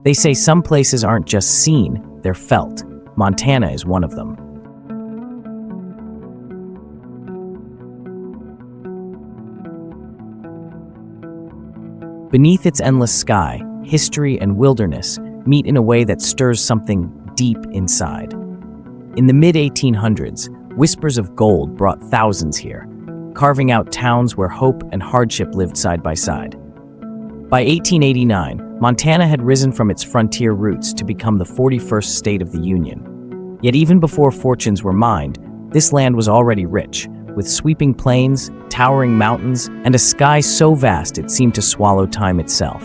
They say some places aren't just seen, they're felt. Montana is one of them. Beneath its endless sky, history and wilderness meet in a way that stirs something deep inside. In the mid-1800s, whispers of gold brought thousands here, carving out towns where hope and hardship lived side by side. By 1889, Montana had risen from its frontier roots to become the 41st state of the Union. Yet even before fortunes were mined, this land was already rich, with sweeping plains, towering mountains, and a sky so vast it seemed to swallow time itself.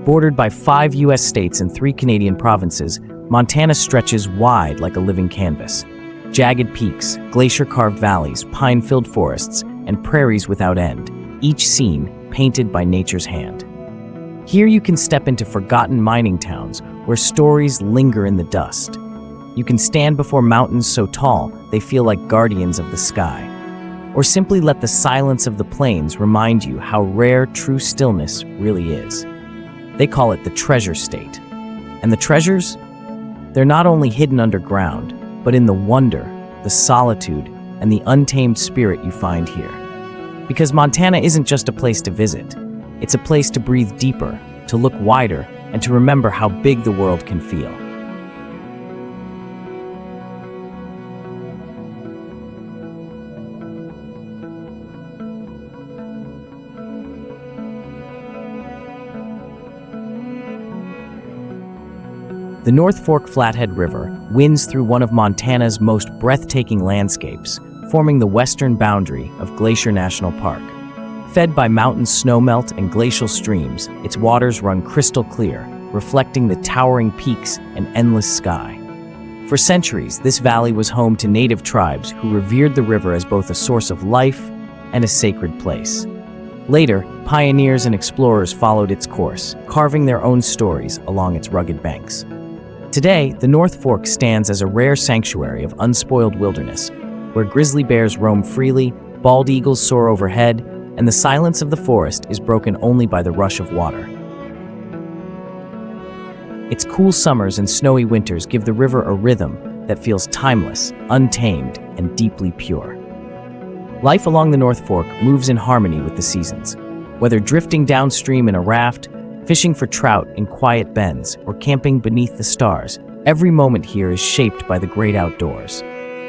Bordered by 5 U.S. states and 3 Canadian provinces, Montana stretches wide like a living canvas. Jagged peaks, glacier-carved valleys, pine-filled forests, and prairies without end, each scene painted by nature's hand. Here you can step into forgotten mining towns where stories linger in the dust. You can stand before mountains so tall they feel like guardians of the sky. Or simply let the silence of the plains remind you how rare true stillness really is. They call it the treasure state. And the treasures? They're not only hidden underground, but in the wonder, the solitude, and the untamed spirit you find here. Because Montana isn't just a place to visit. It's a place to breathe deeper, to look wider, and to remember how big the world can feel. The North Fork Flathead River winds through one of Montana's most breathtaking landscapes, forming the western boundary of Glacier National Park. Fed by mountain snowmelt and glacial streams, its waters run crystal clear, reflecting the towering peaks and endless sky. For centuries, this valley was home to native tribes who revered the river as both a source of life and a sacred place. Later, pioneers and explorers followed its course, carving their own stories along its rugged banks. Today, the North Fork stands as a rare sanctuary of unspoiled wilderness, where grizzly bears roam freely, bald eagles soar overhead, and the silence of the forest is broken only by the rush of water. Its cool summers and snowy winters give the river a rhythm that feels timeless, untamed, and deeply pure. Life along the North Fork moves in harmony with the seasons. Whether drifting downstream in a raft, fishing for trout in quiet bends, or camping beneath the stars, every moment here is shaped by the great outdoors.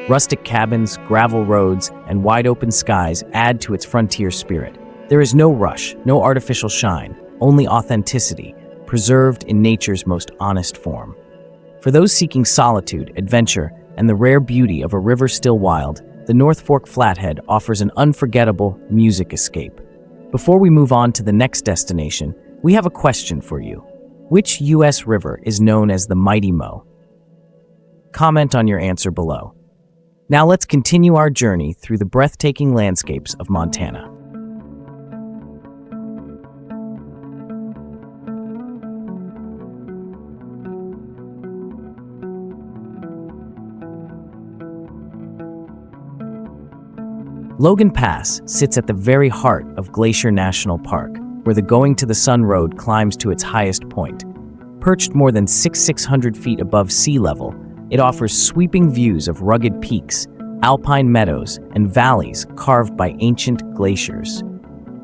Rustic cabins, gravel roads, and wide-open skies add to its frontier spirit. There is no rush, no artificial shine, only authenticity, preserved in nature's most honest form. For those seeking solitude, adventure, and the rare beauty of a river still wild, the North Fork Flathead offers an unforgettable music escape. Before we move on to the next destination, we have a question for you. Which U.S. river is known as the Mighty Mo? Comment on your answer below. Now let's continue our journey through the breathtaking landscapes of Montana. Logan Pass sits at the very heart of Glacier National Park, where the Going to the Sun Road climbs to its highest point. Perched more than 600 feet above sea level, it offers sweeping views of rugged peaks, alpine meadows, and valleys carved by ancient glaciers.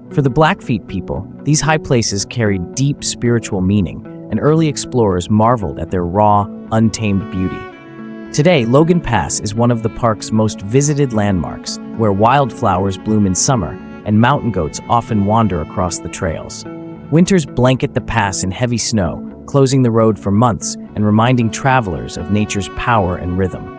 For the Blackfeet people, these high places carried deep spiritual meaning, and early explorers marveled at their raw, untamed beauty. Today, Logan Pass is one of the park's most visited landmarks, where wildflowers bloom in summer and mountain goats often wander across the trails. Winters blanket the pass in heavy snow, closing the road for months and reminding travelers of nature's power and rhythm.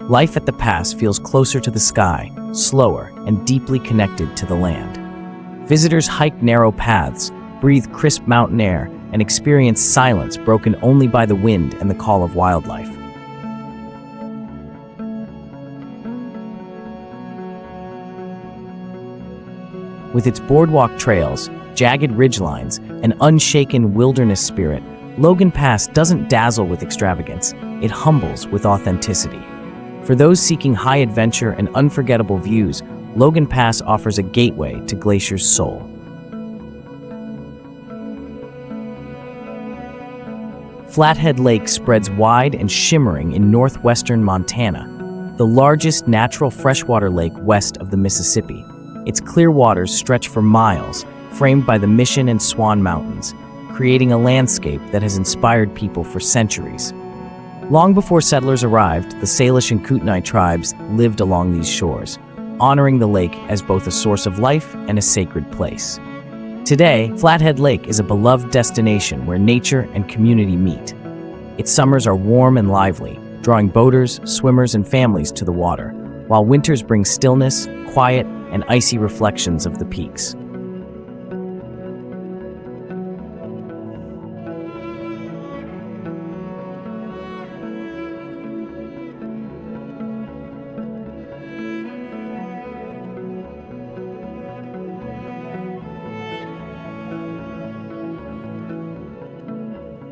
Life at the pass feels closer to the sky, slower, and deeply connected to the land. Visitors hike narrow paths, breathe crisp mountain air, and experience silence broken only by the wind and the call of wildlife. With its boardwalk trails, jagged ridgelines, and unshaken wilderness spirit, Logan Pass doesn't dazzle with extravagance, it humbles with authenticity. For those seeking high adventure and unforgettable views, Logan Pass offers a gateway to Glacier's soul. Flathead Lake spreads wide and shimmering in northwestern Montana, the largest natural freshwater lake west of the Mississippi. Its clear waters stretch for miles, framed by the Mission and Swan Mountains, creating a landscape that has inspired people for centuries. Long before settlers arrived, the Salish and Kootenai tribes lived along these shores, honoring the lake as both a source of life and a sacred place. Today, Flathead Lake is a beloved destination where nature and community meet. Its summers are warm and lively, drawing boaters, swimmers, and families to the water, while winters bring stillness, quiet, and icy reflections of the peaks.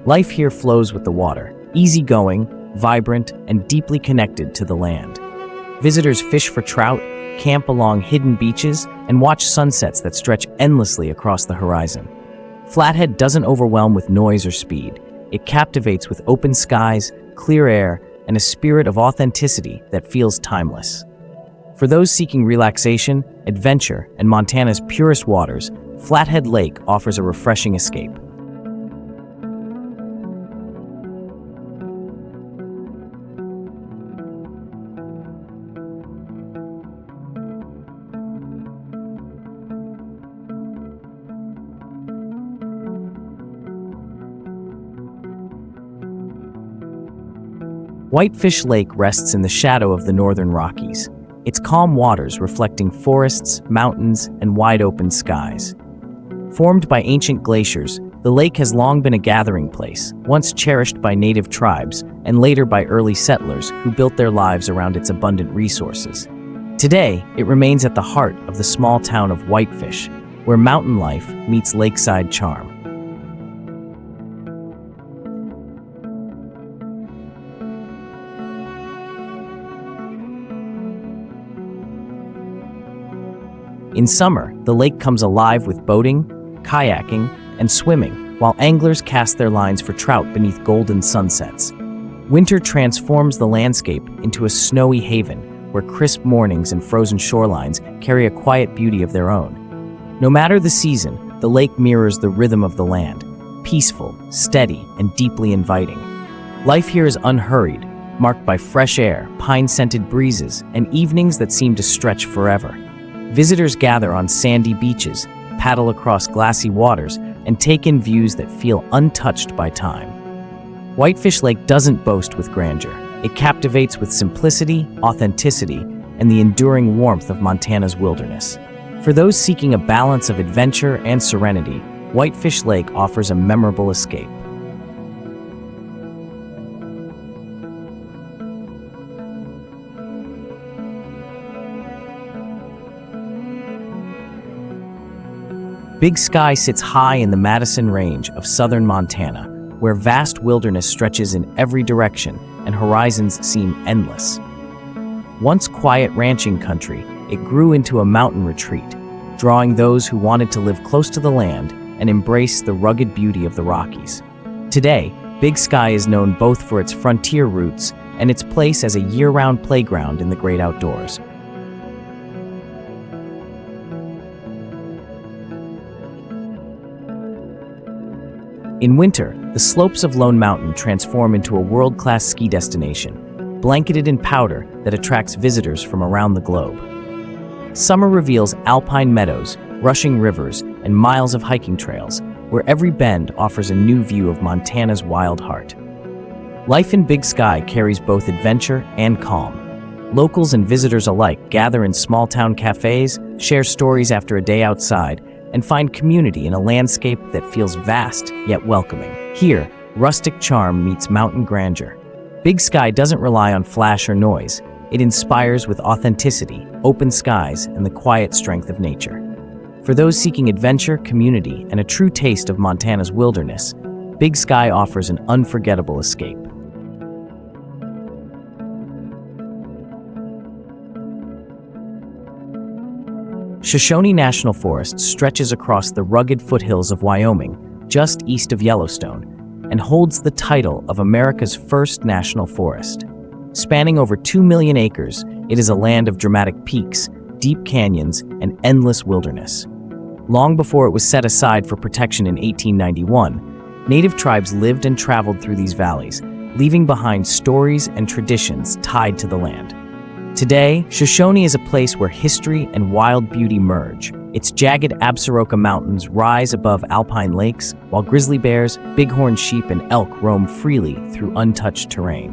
Life here flows with the water, easygoing, vibrant, and deeply connected to the land. Visitors fish for trout, camp along hidden beaches, and watch sunsets that stretch endlessly across the horizon. Flathead doesn't overwhelm with noise or speed. It captivates with open skies, clear air, and a spirit of authenticity that feels timeless. For those seeking relaxation, adventure, and Montana's purest waters, Flathead Lake offers a refreshing escape. Whitefish Lake rests in the shadow of the northern Rockies, its calm waters reflecting forests, mountains, and wide-open skies. Formed by ancient glaciers, the lake has long been a gathering place, once cherished by native tribes and later by early settlers who built their lives around its abundant resources. Today, it remains at the heart of the small town of Whitefish, where mountain life meets lakeside charm. In summer, the lake comes alive with boating, kayaking, and swimming, while anglers cast their lines for trout beneath golden sunsets. Winter transforms the landscape into a snowy haven, where crisp mornings and frozen shorelines carry a quiet beauty of their own. No matter the season, the lake mirrors the rhythm of the land, peaceful, steady, and deeply inviting. Life here is unhurried, marked by fresh air, pine-scented breezes, and evenings that seem to stretch forever. Visitors gather on sandy beaches, paddle across glassy waters, and take in views that feel untouched by time. Whitefish Lake doesn't boast with grandeur. It captivates with simplicity, authenticity, and the enduring warmth of Montana's wilderness. For those seeking a balance of adventure and serenity, Whitefish Lake offers a memorable escape. Big Sky sits high in the Madison Range of southern Montana, where vast wilderness stretches in every direction and horizons seem endless. Once quiet ranching country, it grew into a mountain retreat, drawing those who wanted to live close to the land and embrace the rugged beauty of the Rockies. Today, Big Sky is known both for its frontier roots and its place as a year-round playground in the great outdoors. In winter, the slopes of Lone Mountain transform into a world-class ski destination, blanketed in powder that attracts visitors from around the globe. Summer reveals alpine meadows, rushing rivers, and miles of hiking trails, where every bend offers a new view of Montana's wild heart. Life in Big Sky carries both adventure and calm. Locals and visitors alike gather in small-town cafes, share stories after a day outside, and find community in a landscape that feels vast yet welcoming. Here, rustic charm meets mountain grandeur. Big Sky doesn't rely on flash or noise. It inspires with authenticity, open skies, and the quiet strength of nature. For those seeking adventure, community, and a true taste of Montana's wilderness, Big Sky offers an unforgettable escape. Shoshone National Forest stretches across the rugged foothills of Wyoming, just east of Yellowstone, and holds the title of America's first national forest. Spanning over 2 million acres, it is a land of dramatic peaks, deep canyons, and endless wilderness. Long before it was set aside for protection in 1891, native tribes lived and traveled through these valleys, leaving behind stories and traditions tied to the land. Today, Shoshone is a place where history and wild beauty merge. Its jagged Absaroka Mountains rise above alpine lakes, while grizzly bears, bighorn sheep, and elk roam freely through untouched terrain.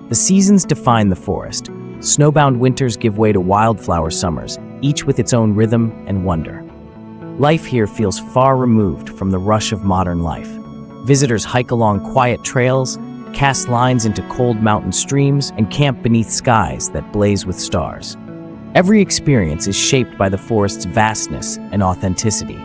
The seasons define the forest. Snowbound winters give way to wildflower summers, each with its own rhythm and wonder. Life here feels far removed from the rush of modern life. Visitors hike along quiet trails, cast lines into cold mountain streams, and camp beneath skies that blaze with stars. Every experience is shaped by the forest's vastness and authenticity.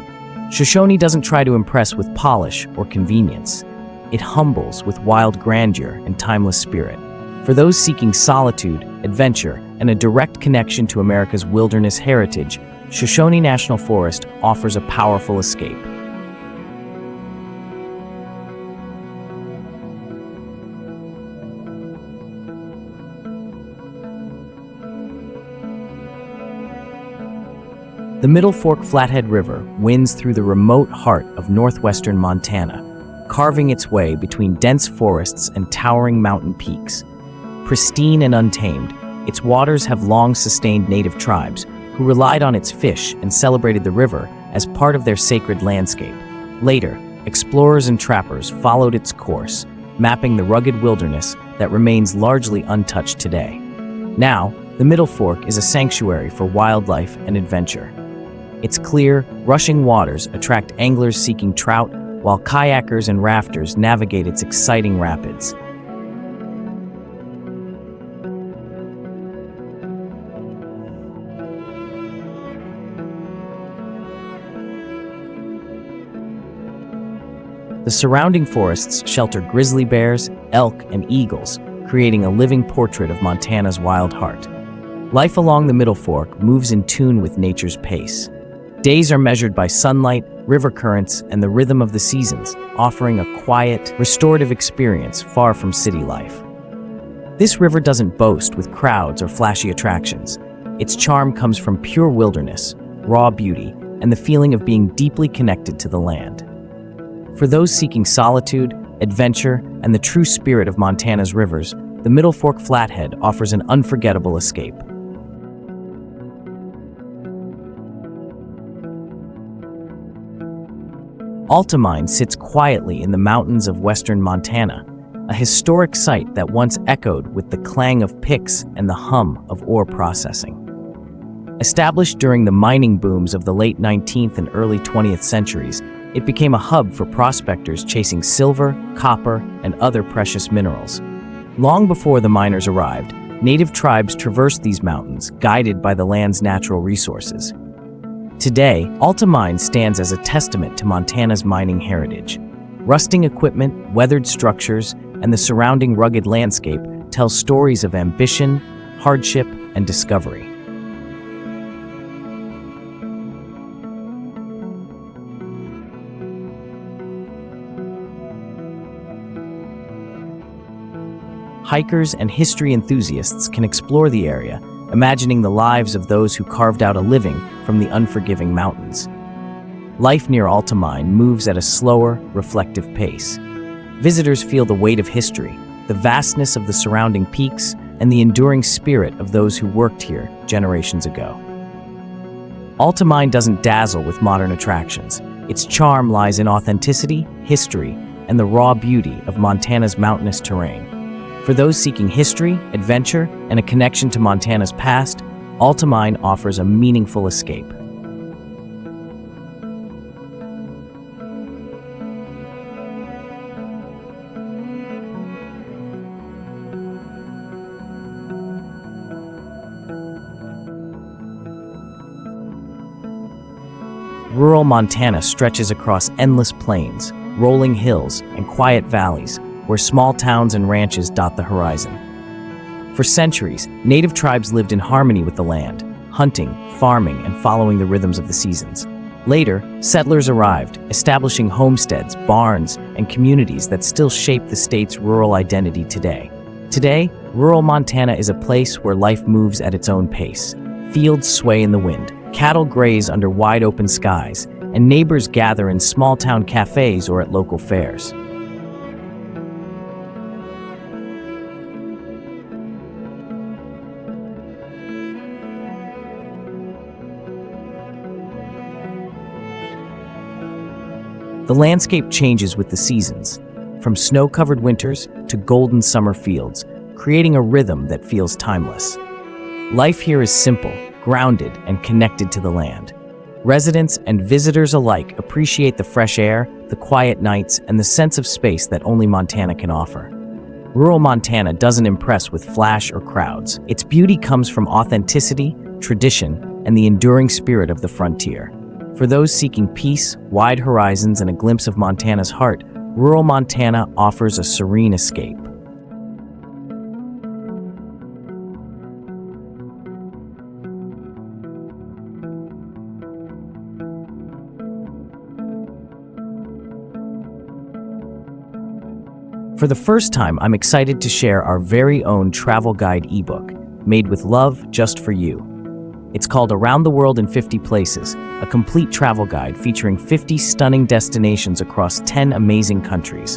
Shoshone doesn't try to impress with polish or convenience. It humbles with wild grandeur and timeless spirit. For those seeking solitude, adventure, and a direct connection to America's wilderness heritage, Shoshone National Forest offers a powerful escape. The Middle Fork Flathead River winds through the remote heart of northwestern Montana, carving its way between dense forests and towering mountain peaks. Pristine and untamed, its waters have long sustained native tribes who relied on its fish and celebrated the river as part of their sacred landscape. Later, explorers and trappers followed its course, mapping the rugged wilderness that remains largely untouched today. Now, the Middle Fork is a sanctuary for wildlife and adventure. Its clear, rushing waters attract anglers seeking trout, while kayakers and rafters navigate its exciting rapids. The surrounding forests shelter grizzly bears, elk, and eagles, creating a living portrait of Montana's wild heart. Life along the Middle Fork moves in tune with nature's pace. Days are measured by sunlight, river currents, and the rhythm of the seasons, offering a quiet, restorative experience far from city life. This river doesn't boast with crowds or flashy attractions. Its charm comes from pure wilderness, raw beauty, and the feeling of being deeply connected to the land. For those seeking solitude, adventure, and the true spirit of Montana's rivers, the Middle Fork Flathead offers an unforgettable escape. Alta Mine sits quietly in the mountains of western Montana, a historic site that once echoed with the clang of picks and the hum of ore processing. Established during the mining booms of the late 19th and early 20th centuries, it became a hub for prospectors chasing silver, copper, and other precious minerals. Long before the miners arrived, native tribes traversed these mountains, guided by the land's natural resources. Today, Alta Mine stands as a testament to Montana's mining heritage. Rusting equipment, weathered structures, and the surrounding rugged landscape tell stories of ambition, hardship, and discovery. Hikers and history enthusiasts can explore the area, imagining the lives of those who carved out a living from the unforgiving mountains. Life near Alta Mine moves at a slower, reflective pace. Visitors feel the weight of history, the vastness of the surrounding peaks, and the enduring spirit of those who worked here generations ago. Alta Mine doesn't dazzle with modern attractions. Its charm lies in authenticity, history, and the raw beauty of Montana's mountainous terrain. For those seeking history, adventure, and a connection to Montana's past, Alta Mine offers a meaningful escape. Rural Montana stretches across endless plains, rolling hills, and quiet valleys, where small towns and ranches dot the horizon. For centuries, native tribes lived in harmony with the land, hunting, farming, and following the rhythms of the seasons. Later, settlers arrived, establishing homesteads, barns, and communities that still shape the state's rural identity today. Today, rural Montana is a place where life moves at its own pace. Fields sway in the wind, cattle graze under wide-open skies, and neighbors gather in small-town cafes or at local fairs. The landscape changes with the seasons, from snow-covered winters to golden summer fields, creating a rhythm that feels timeless. Life here is simple, grounded, and connected to the land. Residents and visitors alike appreciate the fresh air, the quiet nights, and the sense of space that only Montana can offer. Rural Montana doesn't impress with flash or crowds. Its beauty comes from authenticity, tradition, and the enduring spirit of the frontier. For those seeking peace, wide horizons, and a glimpse of Montana's heart, rural Montana offers a serene escape. For the first time, I'm excited to share our very own travel guide ebook, made with love just for you. It's called Around the World in 50 Places, a complete travel guide featuring 50 stunning destinations across 10 amazing countries.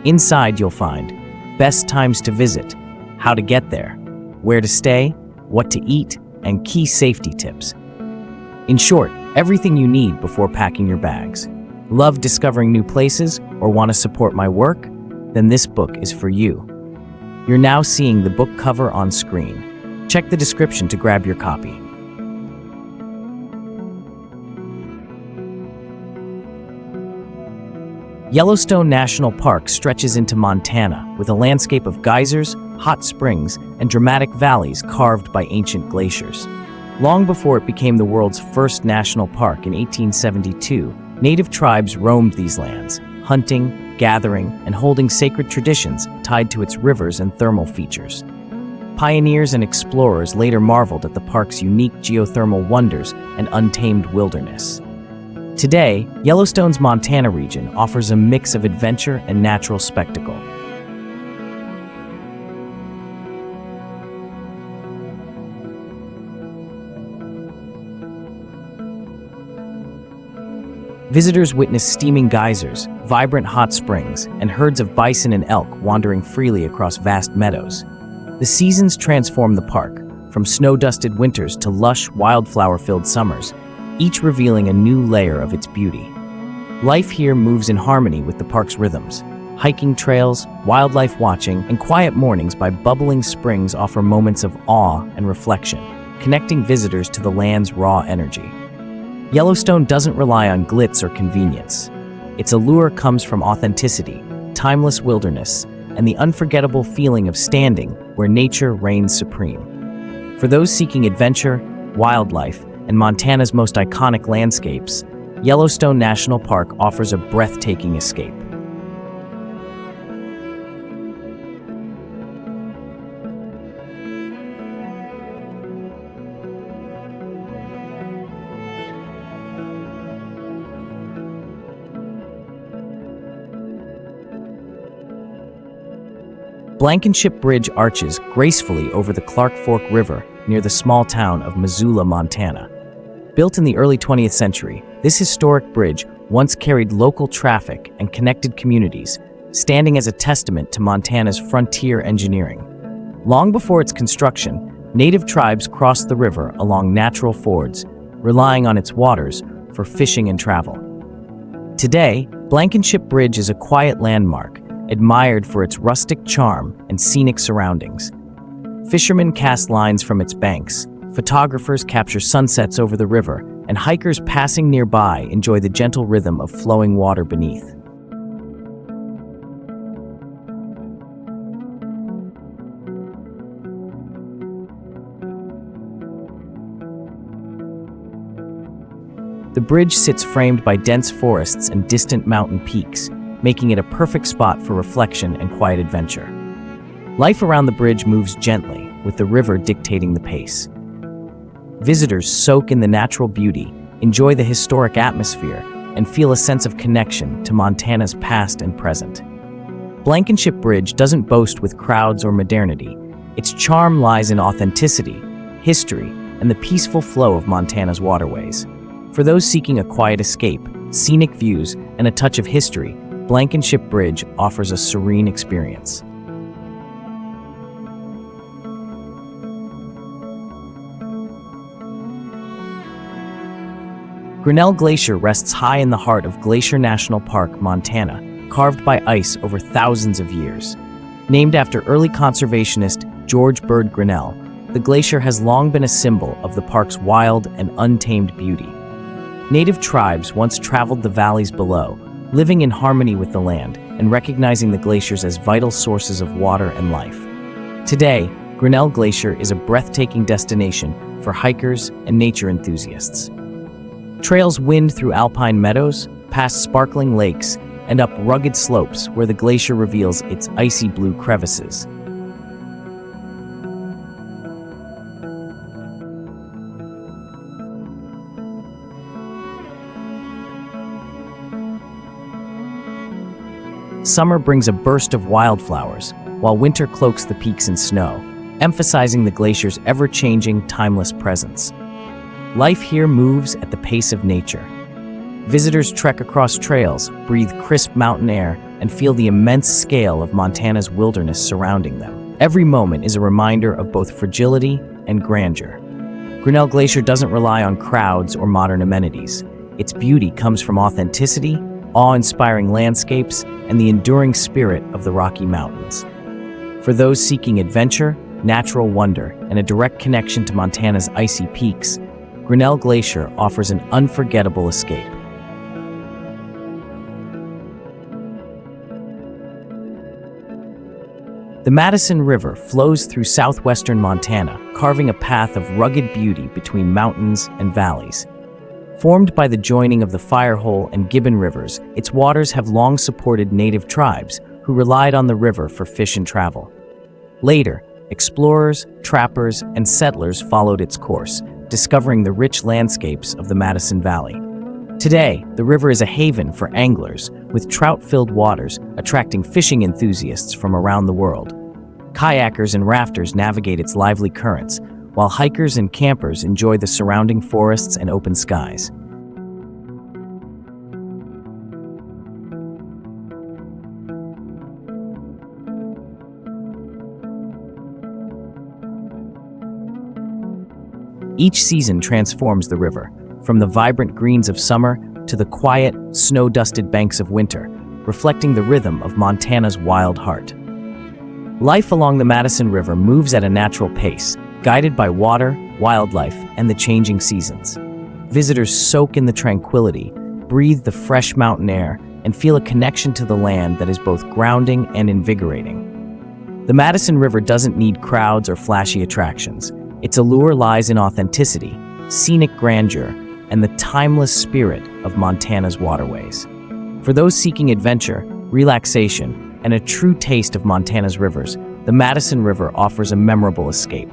Inside, you'll find best times to visit, how to get there, where to stay, what to eat, and key safety tips. In short, everything you need before packing your bags. Love discovering new places or want to support my work? Then this book is for you. You're now seeing the book cover on screen. Check the description to grab your copy. Yellowstone National Park stretches into Montana with a landscape of geysers, hot springs, and dramatic valleys carved by ancient glaciers. Long before it became the world's first national park in 1872, native tribes roamed these lands, hunting, gathering, and holding sacred traditions tied to its rivers and thermal features. Pioneers and explorers later marveled at the park's unique geothermal wonders and untamed wilderness. Today, Yellowstone's Montana region offers a mix of adventure and natural spectacle. Visitors witness steaming geysers, vibrant hot springs, and herds of bison and elk wandering freely across vast meadows. The seasons transform the park, from snow-dusted winters to lush, wildflower-filled summers, each revealing a new layer of its beauty. Life here moves in harmony with the park's rhythms. Hiking trails, wildlife watching, and quiet mornings by bubbling springs offer moments of awe and reflection, connecting visitors to the land's raw energy. Yellowstone doesn't rely on glitz or convenience. Its allure comes from authenticity, timeless wilderness, and the unforgettable feeling of standing where nature reigns supreme. For those seeking adventure, wildlife, and Montana's most iconic landscapes, Yellowstone National Park offers a breathtaking escape. Blankenship Bridge arches gracefully over the Clark Fork River near the small town of Missoula, Montana. Built in the early 20th century, this historic bridge once carried local traffic and connected communities, standing as a testament to Montana's frontier engineering. Long before its construction, native tribes crossed the river along natural fords, relying on its waters for fishing and travel. Today, Blankenship Bridge is a quiet landmark, admired for its rustic charm and scenic surroundings. Fishermen cast lines from its banks, photographers capture sunsets over the river, and hikers passing nearby enjoy the gentle rhythm of flowing water beneath. The bridge sits framed by dense forests and distant mountain peaks, making it a perfect spot for reflection and quiet adventure. Life around the bridge moves gently, with the river dictating the pace. Visitors soak in the natural beauty, enjoy the historic atmosphere, and feel a sense of connection to Montana's past and present. Blankenship Bridge doesn't boast with crowds or modernity. Its charm lies in authenticity, history, and the peaceful flow of Montana's waterways. For those seeking a quiet escape, scenic views, and a touch of history, Blankenship Bridge offers a serene experience. Grinnell Glacier rests high in the heart of Glacier National Park, Montana, carved by ice over thousands of years. Named after early conservationist George Bird Grinnell, the glacier has long been a symbol of the park's wild and untamed beauty. Native tribes once traveled the valleys below, living in harmony with the land and recognizing the glaciers as vital sources of water and life. Today, Grinnell Glacier is a breathtaking destination for hikers and nature enthusiasts. Trails wind through alpine meadows, past sparkling lakes, and up rugged slopes where the glacier reveals its icy blue crevices. Summer brings a burst of wildflowers, while winter cloaks the peaks in snow, emphasizing the glacier's ever-changing, timeless presence. Life here moves at the pace of nature. Visitors trek across trails, breathe crisp mountain air, and feel the immense scale of Montana's wilderness surrounding them. Every moment is a reminder of both fragility and grandeur. Grinnell Glacier doesn't rely on crowds or modern amenities. Its beauty comes from authenticity, awe-inspiring landscapes, and the enduring spirit of the Rocky Mountains. For those seeking adventure, natural wonder, and a direct connection to Montana's icy peaks, Grinnell Glacier offers an unforgettable escape. The Madison River flows through southwestern Montana, carving a path of rugged beauty between mountains and valleys. Formed by the joining of the Firehole and Gibbon rivers, its waters have long supported native tribes who relied on the river for fish and travel. Later, explorers, trappers, and settlers followed its course, discovering the rich landscapes of the Madison Valley. Today, the river is a haven for anglers, with trout-filled waters attracting fishing enthusiasts from around the world. Kayakers and rafters navigate its lively currents, while hikers and campers enjoy the surrounding forests and open skies. Each season transforms the river, from the vibrant greens of summer to the quiet, snow-dusted banks of winter, reflecting the rhythm of Montana's wild heart. Life along the Madison River moves at a natural pace, guided by water, wildlife, and the changing seasons. Visitors soak in the tranquility, breathe the fresh mountain air, and feel a connection to the land that is both grounding and invigorating. The Madison River doesn't need crowds or flashy attractions. Its allure lies in authenticity, scenic grandeur, and the timeless spirit of Montana's waterways. For those seeking adventure, relaxation, and a true taste of Montana's rivers, the Madison River offers a memorable escape.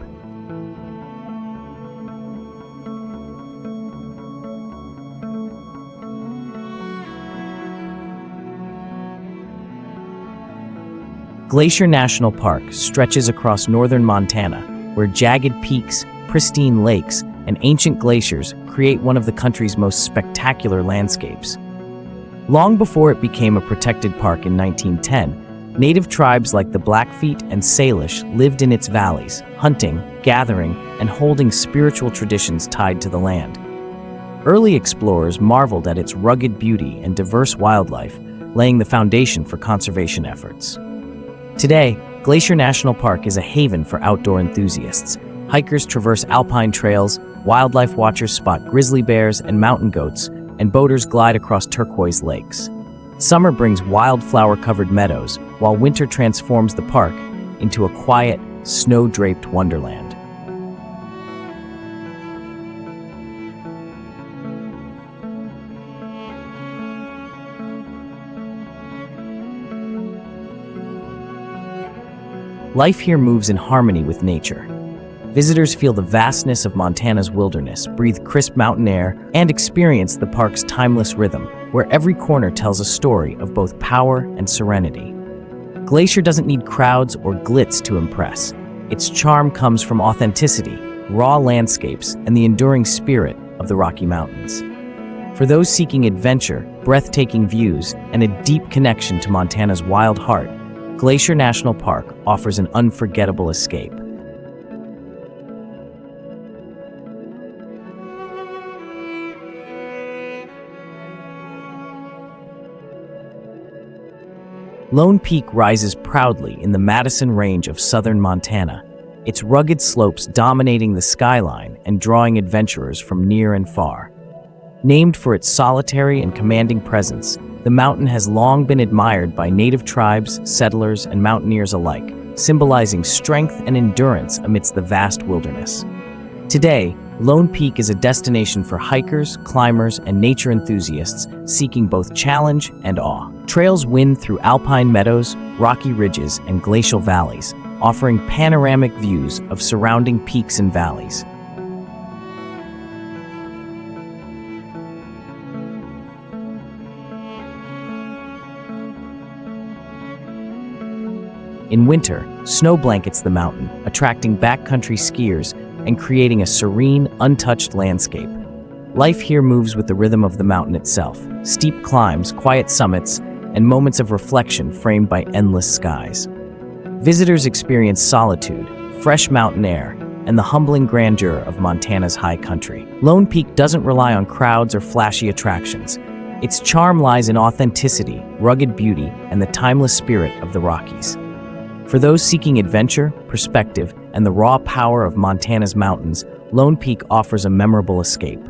Glacier National Park stretches across northern Montana, where jagged peaks, pristine lakes, and ancient glaciers create one of the country's most spectacular landscapes. Long before it became a protected park in 1910, native tribes like the Blackfeet and Salish lived in its valleys, hunting, gathering, and holding spiritual traditions tied to the land. Early explorers marveled at its rugged beauty and diverse wildlife, laying the foundation for conservation efforts. Today, Glacier National Park is a haven for outdoor enthusiasts. Hikers traverse alpine trails, wildlife watchers spot grizzly bears and mountain goats, and boaters glide across turquoise lakes. Summer brings wildflower-covered meadows, while winter transforms the park into a quiet, snow-draped wonderland. Life here moves in harmony with nature. Visitors feel the vastness of Montana's wilderness, breathe crisp mountain air, and experience the park's timeless rhythm, where every corner tells a story of both power and serenity. Glacier doesn't need crowds or glitz to impress. Its charm comes from authenticity, raw landscapes, and the enduring spirit of the Rocky Mountains. For those seeking adventure, breathtaking views, and a deep connection to Montana's wild heart, Glacier National Park offers an unforgettable escape. Lone Peak rises proudly in the Madison Range of southern Montana, its rugged slopes dominating the skyline and drawing adventurers from near and far. Named for its solitary and commanding presence, the mountain has long been admired by native tribes, settlers, and mountaineers alike, symbolizing strength and endurance amidst the vast wilderness. Today, Lone Peak is a destination for hikers, climbers, and nature enthusiasts seeking both challenge and awe. Trails wind through alpine meadows, rocky ridges, and glacial valleys, offering panoramic views of surrounding peaks and valleys. In winter, snow blankets the mountain, attracting backcountry skiers and creating a serene, untouched landscape. Life here moves with the rhythm of the mountain itself: steep climbs, quiet summits, and moments of reflection framed by endless skies. Visitors experience solitude, fresh mountain air, and the humbling grandeur of Montana's high country. Lone Peak doesn't rely on crowds or flashy attractions. Its charm lies in authenticity, rugged beauty, and the timeless spirit of the Rockies. For those seeking adventure, perspective, and the raw power of Montana's mountains, Lone Peak offers a memorable escape.